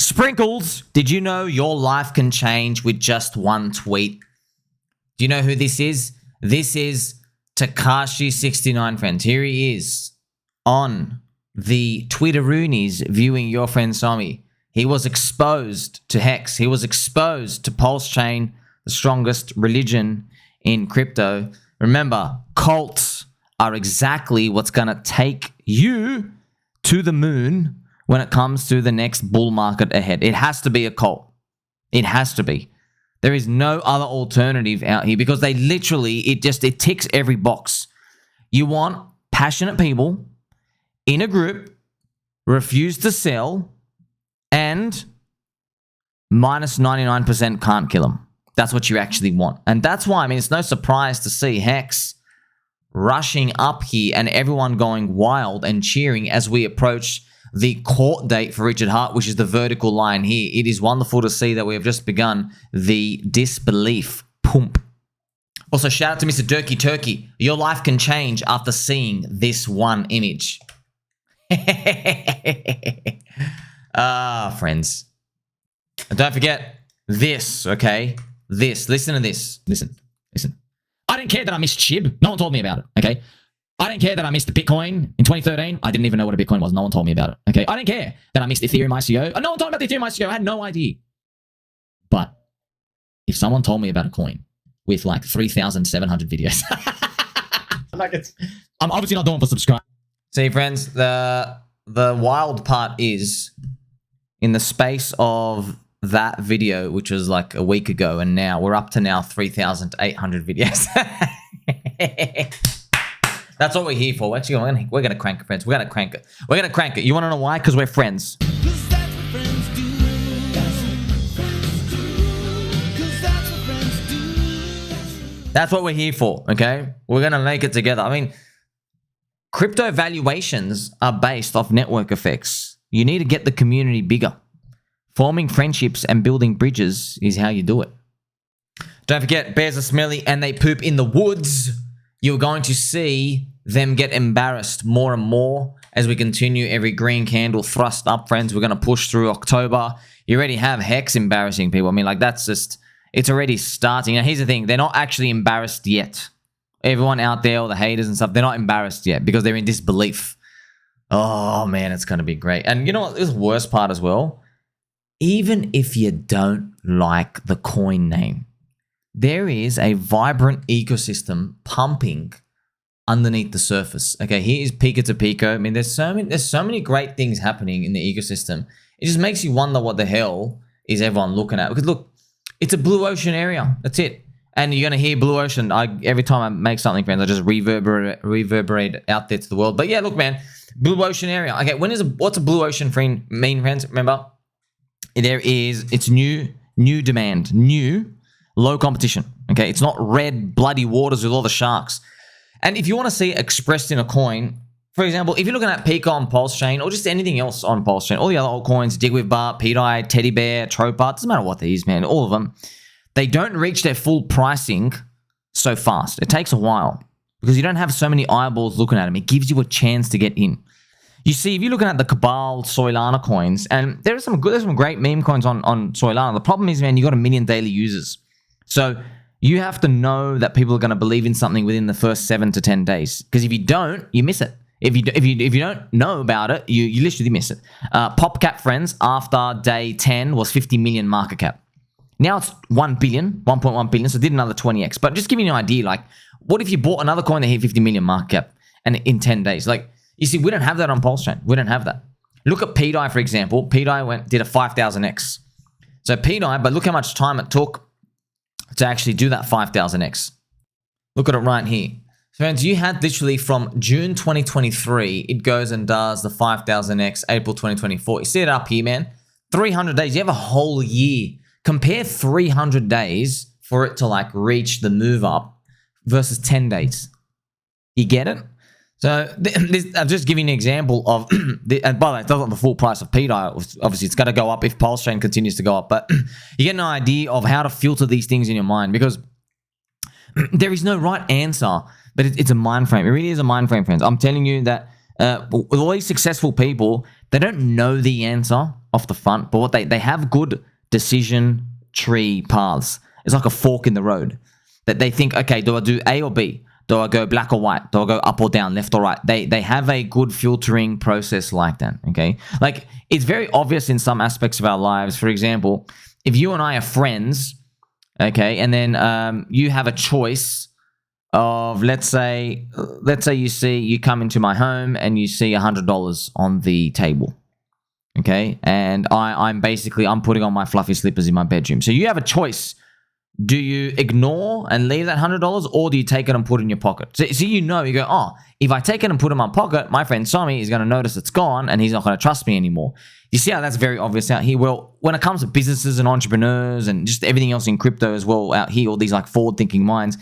Sprinkles, did you know your life can change with just one tweet? Do you know who this is? This is Takashi69, friends. Here he is on the Twitteroonies viewing your friend Somi. He was exposed to HEX. He was exposed to PulseChain, the strongest religion in crypto. Remember, cults are exactly what's going to take you to the moon when it comes to the next bull market ahead. It has to be a cult. It has to be. There is no other alternative out here because they literally, it ticks every box. You want passionate people in a group, refuse to sell, and minus 99% can't kill them. That's what you actually want. And that's why, I mean, it's no surprise to see HEX rushing up here and everyone going wild and cheering as we approach the court date for Richard Hart, which is the vertical line here. It is wonderful to see that we have just begun the Disbelief Pump. Also, shout out to Mr. DurkeyTurkey. Your life can change after seeing this one image. Friends. And don't forget this, okay? This. Listen to this. Listen. I didn't care that I missed SHIB. No one told me about it, okay? I didn't care that I missed the Bitcoin in 2013. I didn't even know what a Bitcoin was. No one told me about it, okay? I didn't care that I missed Ethereum ICO. No one told me about the Ethereum ICO. I had no idea. But if someone told me about a coin with like 3,700 videos, I'm obviously not doing it for subscribe. See, friends, the wild part is in the space of that video, which was like a week ago, and now we're up to now 3,800 videos. That's what we're here for. Actually, we're gonna crank it, friends. We're gonna crank it. We're gonna crank it. You want to know why? Because we're friends. That's what we're here for. Okay, we're gonna make it together. I mean, crypto valuations are based off network effects. You need to get the community bigger. Forming friendships and building bridges is how you do it. Don't forget, bears are smelly and they poop in the woods. You're going to see them get embarrassed more and more as we continue every green candle thrust up, friends. We're going to push through October. You already have HEX embarrassing people. I mean, like, that's just, it's already starting. Now, here's the thing. They're not actually embarrassed yet. Everyone out there, all the haters and stuff, they're not embarrassed yet because they're in disbelief. Oh, man, it's going to be great. And you know what? This is the worst part as well. Even if you don't like the coin name, there is a vibrant ecosystem pumping underneath the surface. Okay, here is Pico to Pico. I mean, there's so many great things happening in the ecosystem. It just makes you wonder what the hell is everyone looking at. Because look, it's a blue ocean area. That's it. And you're gonna hear blue ocean. Every time I make something, friends, I just reverberate it out there to the world. But yeah, look, man, blue ocean area. Okay, what's a blue ocean mean, friends? Remember, it's new demand, new. Low competition, okay? It's not red, bloody waters with all the sharks. And if you want to see it expressed in a coin, for example, if you're looking at Pico on PulseChain or just anything else on PulseChain, all the other altcoins, Digwithbar, pDAI, Teddy Bear, Tropart, doesn't matter what they use, man, all of them, they don't reach their full pricing so fast. It takes a while because you don't have so many eyeballs looking at them. It gives you a chance to get in. You see, if you're looking at the Cabal Solana coins, and there's some great meme coins on Solana. The problem is, man, you got 1 million daily users. So you have to know that people are going to believe in something within the first 7 to 10 days. Because if you don't, you miss it. If you don't know about it, you literally miss it. PopCap, friends, after day 10 was 50 million market cap. Now it's 1 billion, 1.1 billion. So it did another 20x. But just giving you an idea, like, what if you bought another coin that hit 50 million market cap and in 10 days? Like, you see, we don't have that on PulseChain. We don't have that. Look at pDAI, for example. pDAI did a 5,000x. So pDAI, but look how much time it took to actually do that 5,000x. Look at it right here. So friends, you had literally from June 2023, it goes and does the 5,000x, April 2024. You see it up here, man. 300 days. You have a whole year. Compare 300 days for it to like reach the move up versus 10 days. You get it? So I'm just giving an example of, and by the way, it's not the full price of pDAI. Obviously, it's going to go up if PulseChain continues to go up. But you get an idea of how to filter these things in your mind because there is no right answer, but it's a mind frame. It really is a mind frame, friends. I'm telling you that with all these successful people, they don't know the answer. off the front, but what they have good decision tree paths. It's like a fork in the road that they think, okay, do I do A or B? Do I go black or white? Do I go up or down, left or right? They have a good filtering process like that, okay? Like, it's very obvious in some aspects of our lives. For example, if you and I are friends, okay, and then you have a choice of, let's say you come into my home and you see $100 on the table, okay? And I'm putting on my fluffy slippers in my bedroom. So you have a choice. Do you ignore and leave that $100, or do you take it and put it in your pocket? So you go, oh, if I take it and put it in my pocket, my friend Tommy is going to notice it's gone and he's not going to trust me anymore. You see how that's very obvious out here? Well, when it comes to businesses and entrepreneurs and just everything else in crypto as well out here, all these like forward-thinking minds,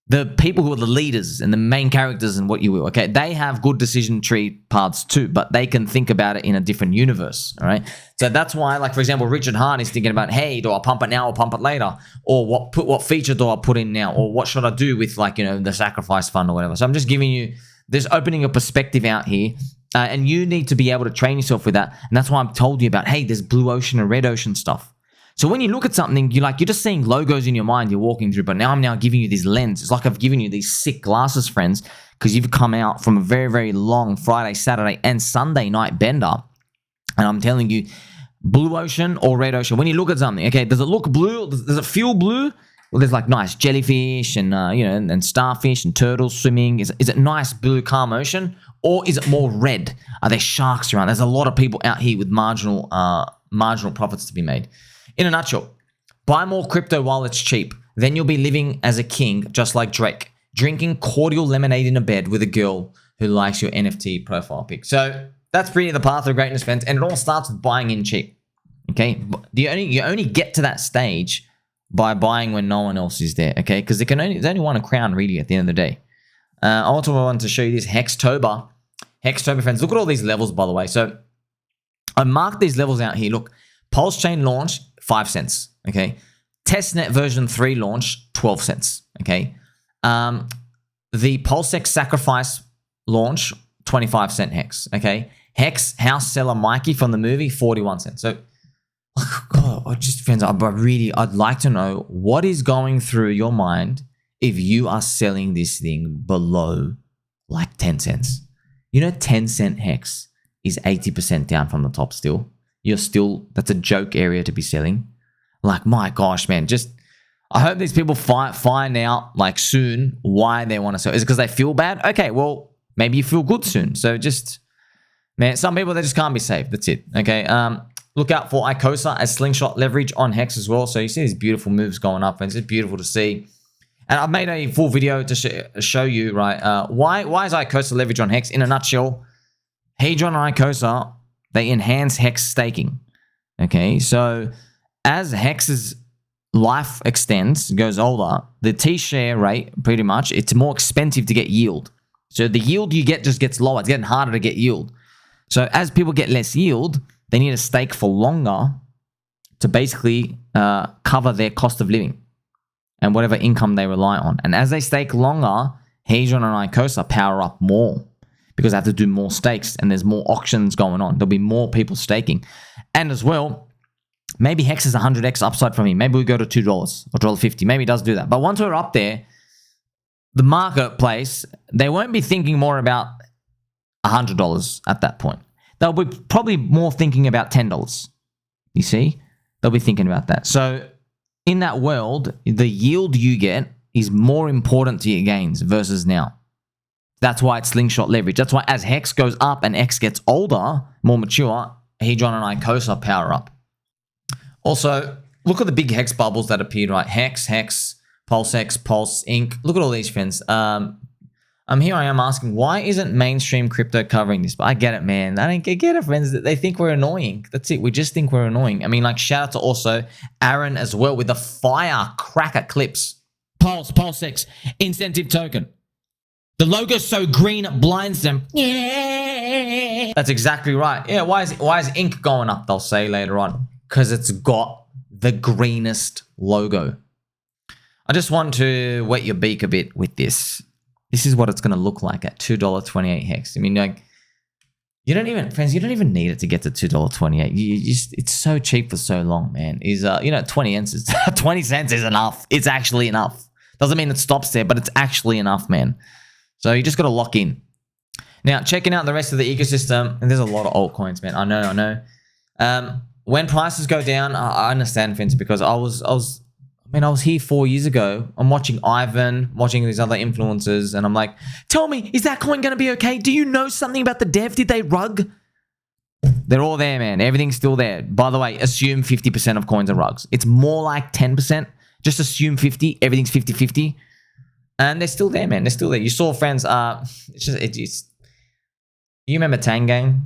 the people who are the leaders and the main characters and what you will, okay, they have good decision tree paths too, but they can think about it in a different universe, all right? So that's why, like, for example, Richard Hart is thinking about, hey, do I pump it now or pump it later? Or what feature do I put in now? Or what should I do with, like, you know, the sacrifice fund or whatever? So I'm just giving you this opening a perspective out here, and you need to be able to train yourself with that. And that's why I've told you about, hey, there's blue ocean and red ocean stuff. So when you look at something, you're just seeing logos in your mind you're walking through, but now I'm giving you this lens. It's like I've given you these sick glasses, friends, because you've come out from a very, very long Friday, Saturday, and Sunday night bender. And I'm telling you, blue ocean or red ocean, when you look at something, okay, does it look blue? Does it feel blue? Well, there's like nice jellyfish and, and starfish and turtles swimming. Is it nice blue, calm ocean? Or is it more red? Are there sharks around? There's a lot of people out here with marginal profits to be made. In a nutshell, buy more crypto while it's cheap. Then you'll be living as a king, just like Drake, drinking cordial lemonade in a bed with a girl who likes your NFT profile pic. So that's pretty the path of greatness, friends. And it all starts with buying in cheap. Okay, you only get to that stage by buying when no one else is there. Okay, because there's only one crown really at the end of the day. I also want to show you this Hextober. Hextober, friends. Look at all these levels, by the way. So I marked these levels out here. Look, PulseChain launch, 5 cents, okay? Testnet version 3 launch, 12 cents, okay? The PulseX sacrifice launch, 25 cent Hex, okay? Hex house seller Mikey from the movie, 41 cents. So, God, friends, I'd like to know what is going through your mind if you are selling this thing below like 10 cents. You know, 10 cent Hex is 80% down from the top still. That's a joke area to be selling. Like, my gosh, man, I hope these people find out like soon why they want to sell. Is it because they feel bad? Okay, well, maybe you feel good soon. So man, some people, they just can't be saved. That's it. Okay. Look out for Icosa as slingshot leverage on Hex as well. So you see these beautiful moves going up, and it's just beautiful to see. And I've made a full video to show you, right? Why is Icosa leverage on Hex? In a nutshell, Hedron and Icosa, they enhance Hex staking. Okay, so as Hex's life extends, goes older, the T-share rate, pretty much, it's more expensive to get yield. So the yield you get just gets lower. It's getting harder to get yield. So as people get less yield, they need to stake for longer to basically cover their cost of living and whatever income they rely on. And as they stake longer, Hedron and Icosa power up more, because they have to do more stakes and there's more auctions going on. There'll be more people staking. And as well, maybe Hex is 100x upside from me. Maybe we go to $2 or $1.50. Maybe it does do that. But once we're up there, the marketplace, they won't be thinking more about $100 at that point. They'll be probably more thinking about $10. You see? They'll be thinking about that. So in that world, the yield you get is more important to your gains versus now. That's why it's slingshot leverage. That's why as Hex goes up and X gets older, more mature, Hedron and Icosa power up. Also, look at the big Hex bubbles that appeared, right? Hex, PulseX, Pulse, Inc. Look at all these, friends. Here I am asking, why isn't mainstream crypto covering this? But I get it, man. I don't get it, friends. They think we're annoying. That's it. We just think we're annoying. I mean, like, shout out to also Aaron as well with the firecracker clips. PulseX, incentive token. The logo's so green it blinds them. Yeah. That's exactly right. Yeah, why is Inc going up, they'll say later on? Because it's got the greenest logo. I just want to wet your beak a bit with this. This is what it's going to look like at $2.28 Hex. I mean, like, You don't even, friends, you don't even need it to get to $2.28. You just, it's so cheap for so long, man. Is 20 cents, 20 cents is enough. It's actually enough. Doesn't mean it stops there, but it's actually enough, man. So you just got to lock in. Now, checking out the rest of the ecosystem, and there's a lot of altcoins, man. I know. When prices go down, I understand, friends, because I was here 4 years ago. I'm watching Ivan, watching these other influencers, and I'm like, tell me, is that coin going to be okay? Do you know something about the dev? Did they rug? They're all there, man. Everything's still there. By the way, assume 50% of coins are rugs. It's more like 10%. Just assume 50. Everything's 50-50. And they're still there, man. They're still there. You saw, friends, you remember Tangang?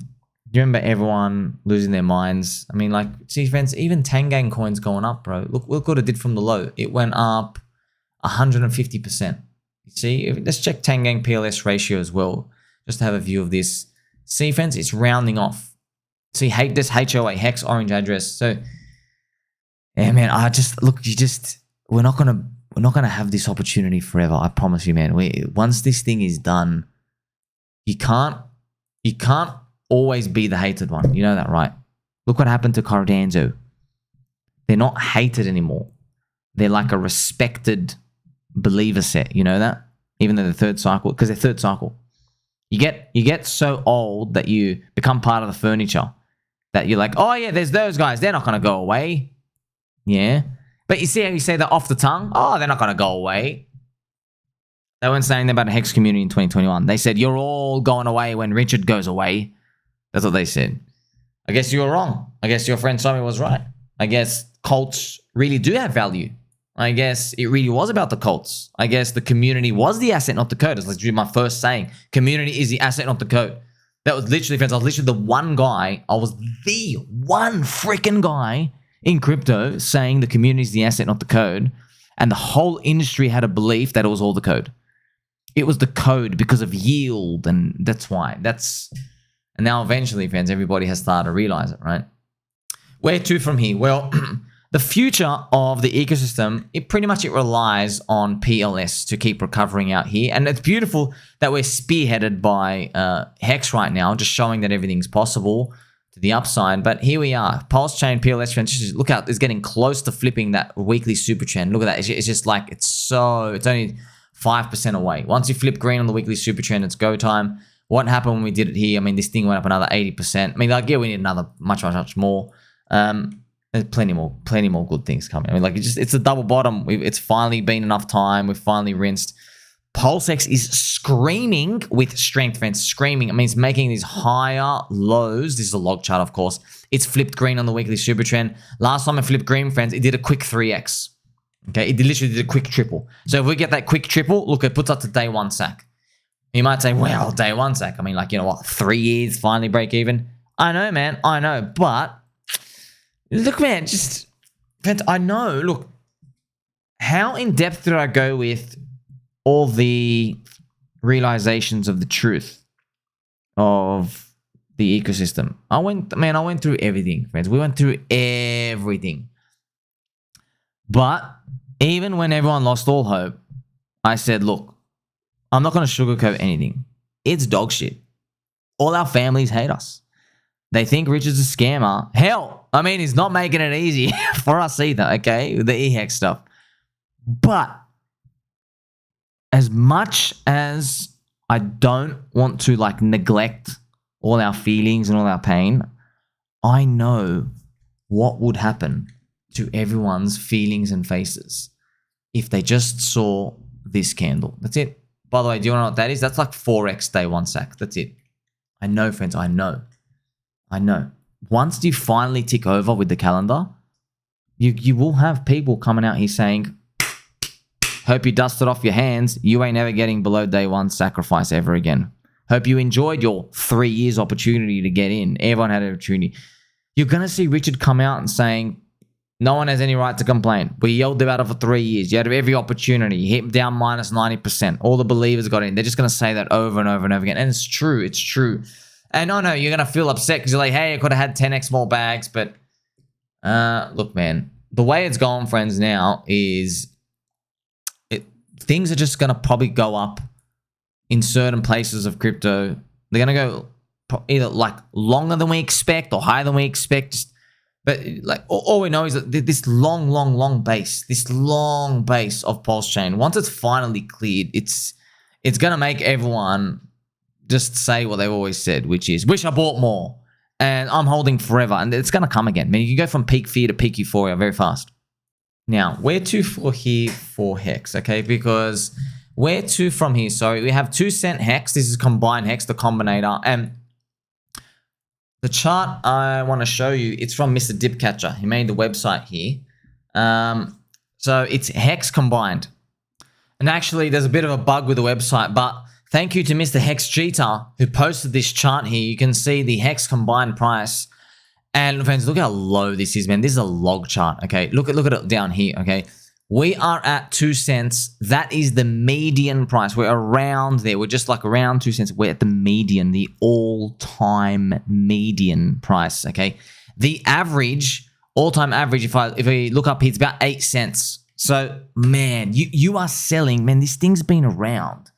Do you remember everyone losing their minds? I mean, like, see, friends, even Tangang coins going up, bro. Look what it did from the low. It went up 150%. You see, let's check Tangang PLS ratio as well, just to have a view of this. See, friends, it's rounding off. See, this HOA, hex orange address. So, yeah, man, we're not gonna have this opportunity forever. I promise you, man. Once this thing is done, you can't always be the hated one. You know that, right? Look what happened to Cardano. They're not hated anymore. They're like a respected believer set. You know that? Even though they're third cycle, because they're third cycle. You get so old that you become part of the furniture. That you're like, oh yeah, there's those guys. They're not going to go away. Yeah. But you see how you say that off the tongue? Oh, they're not going to go away. They weren't saying that about the HEX community in 2021. They said, you're all going away when Richard goes away. That's what they said. I guess you were wrong. I guess your friend Tommy was right. I guess cults really do have value. I guess it really was about the cults. I guess the community was the asset, not the code. That's literally my first saying. Community is the asset, not the code. That was literally, friends, I was literally the one guy. I was the one freaking guy in crypto saying the community is the asset, not the code. And the whole industry had a belief that it was all the code. It was the code because of yield, and that's why. And now eventually, friends, everybody has started to realize it, right? Where to from here? Well, the future of the ecosystem, it relies on PLS to keep recovering out here. And it's beautiful that we're spearheaded by HEX right now, just showing that everything's possible to the upside. But here we are. PulseChain, PLS trend, just look out, it's getting close to flipping that weekly super trend. Look at that. It's just like, it's only 5% away. Once you flip green on the weekly super trend, it's go time. What happened when we did it here? I mean, this thing went up another 80%. I mean, like, yeah, we need another much more. There's plenty more good things coming. I mean, like, it's a double bottom. It's finally been enough time. We've finally rinsed. PulseX is screaming with strength, friends. Screaming. I mean, it's making these higher lows. This is a log chart, of course. It's flipped green on the weekly super trend. Last time it flipped green, friends, it did a quick 3x. Okay, it literally did a quick triple. So if we get that quick triple, look, it puts us to day one sack. You might say, well, day one sack. I mean, like, you know what, 3 years, finally break even. I know, man, I know. But, look, man, I know, look, how in depth did I go with all the realizations of the truth of the ecosystem? I went through everything, friends. We went through everything. But even when everyone lost all hope, I said, look, I'm not going to sugarcoat anything. It's dog shit. All our families hate us. They think Richard's a scammer. Hell, I mean, he's not making it easy for us either, okay? With the EHEX stuff. But as much as I don't want to, like, neglect all our feelings and all our pain, I know what would happen to everyone's feelings and faces if they just saw this candle. That's it. By the way, do you know what that is? That's like 4x day one sack. That's it. I know, friends. I know. Once you finally tick over with the calendar, you will have people coming out here saying, hope you dusted off your hands. You ain't ever getting below day one sacrifice ever again. Hope you enjoyed your 3 years opportunity to get in. Everyone had an opportunity. You're going to see Richard come out and saying, no one has any right to complain. We yelled about it for 3 years. You had every opportunity. You hit down minus 90%. All the believers got in. They're just going to say that over and over and over again. And it's true. It's true. And I know you're going to feel upset because you're like, hey, I could have had 10x more bags. But look, man, the way it's going, friends, now is things are just going to probably go up in certain places of crypto. They're going to go either like longer than we expect or higher than we expect. But like all we know is that this long base, this long base of PulseChain, once it's finally cleared, it's gonna make everyone just say what they've always said, which is, wish I bought more, and I'm holding forever, and it's gonna come again. I mean, you can go from peak fear to peak euphoria very fast. Now, where to for here for HEX, okay? Because where to from here? So we have 2 cent HEX. This is combined HEX, the combinator, and the chart I want to show you, it's from Mr. Dipcatcher. He made the website here. So it's HEX combined. And actually, there's a bit of a bug with the website, but thank you to Mr. Hex Cheetah who posted this chart here. You can see the HEX combined price. And friends, look how low this is, man. This is a log chart, okay? Look at it down here, okay? We are at 2 cents. That is the median price. We're around there. We're just like around 2 cents. We're at the median, the all-time median price, okay? The average, all-time average, if we look up here, it's about 8 cents. So, man, you are selling, man, this thing's been around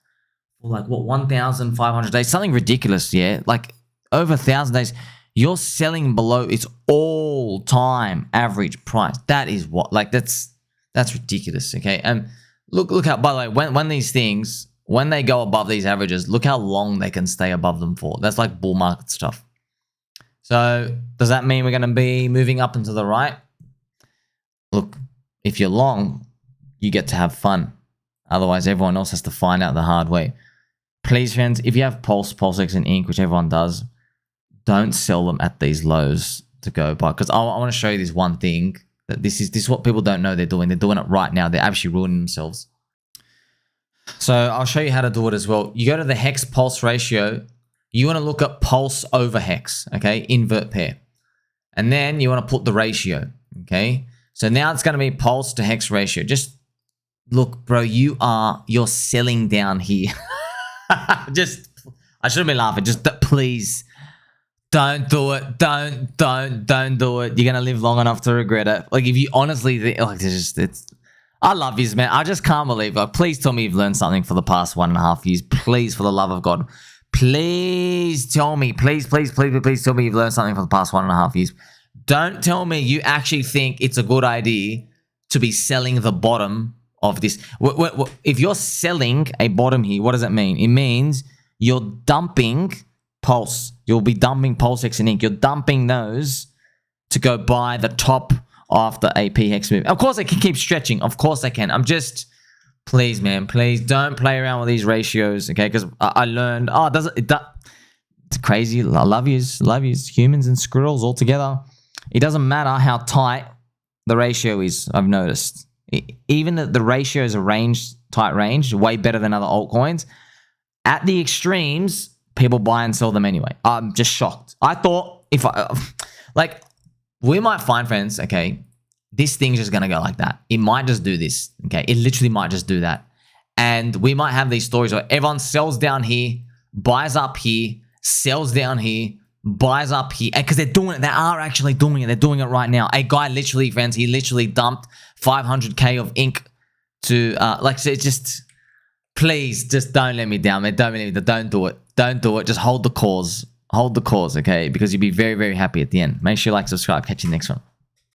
for like, what, 1,500 days? Something ridiculous, yeah? Like over 1,000 days. You're selling below its all-time average price. That is what, like, that's ridiculous, okay? And look how, by the way, when these things, when they go above these averages, look how long they can stay above them for. That's like bull market stuff. So does that mean we're going to be moving up and to the right? Look, if you're long, you get to have fun. Otherwise, everyone else has to find out the hard way. Please, friends, if you have PulseX and Ink, which everyone does, don't sell them at these lows to go by. Because I want to show you this one thing. That this is what people don't know they're doing. They're doing it right now. They're actually ruining themselves. So I'll show you how to do it as well. You go to the hex pulse ratio. You want to look at pulse over hex, okay? Invert pair. And then you want to put the ratio, okay? So now it's going to be pulse to hex ratio. Just look, bro, you're selling down here. I shouldn't be laughing. Just please. Don't do it. Don't do it. You're going to live long enough to regret it. Like, if you honestly think, like, I love yous, man. I just can't believe, like, please tell me you've learned something for the past 1.5 years. Please, for the love of God. Please tell me. Please tell me you've learned something for the past 1.5 years. Don't tell me you actually think it's a good idea to be selling the bottom of this. If you're selling a bottom here, what does that mean? It means you're dumping Pulse. You'll be dumping PulseX and Ink. You're dumping those to go buy the top after a PHEX move. Of course, they can keep stretching. Of course, they can. I'm just, please, man, please don't play around with these ratios, okay? Because I learned, it's crazy. I love yous, humans and squirrels all together. It doesn't matter how tight the ratio is, I've noticed. Even the ratio is a tight range, way better than other altcoins. At the extremes, people buy and sell them anyway. I'm just shocked. I thought we might find, friends, okay, this thing's just going to go like that. It might just do this, okay? It literally might just do that. And we might have these stories where everyone sells down here, buys up here, sells down here, buys up here. Because they're doing it. They are actually doing it. They're doing it right now. A guy literally, friends, he literally dumped 500K of ink to, so it's just, please, just don't let me down, man. Don't do it. Don't do it. Just hold the cause. Hold the cause, okay? Because you'll be very, very happy at the end. Make sure you like, subscribe. Catch you next one.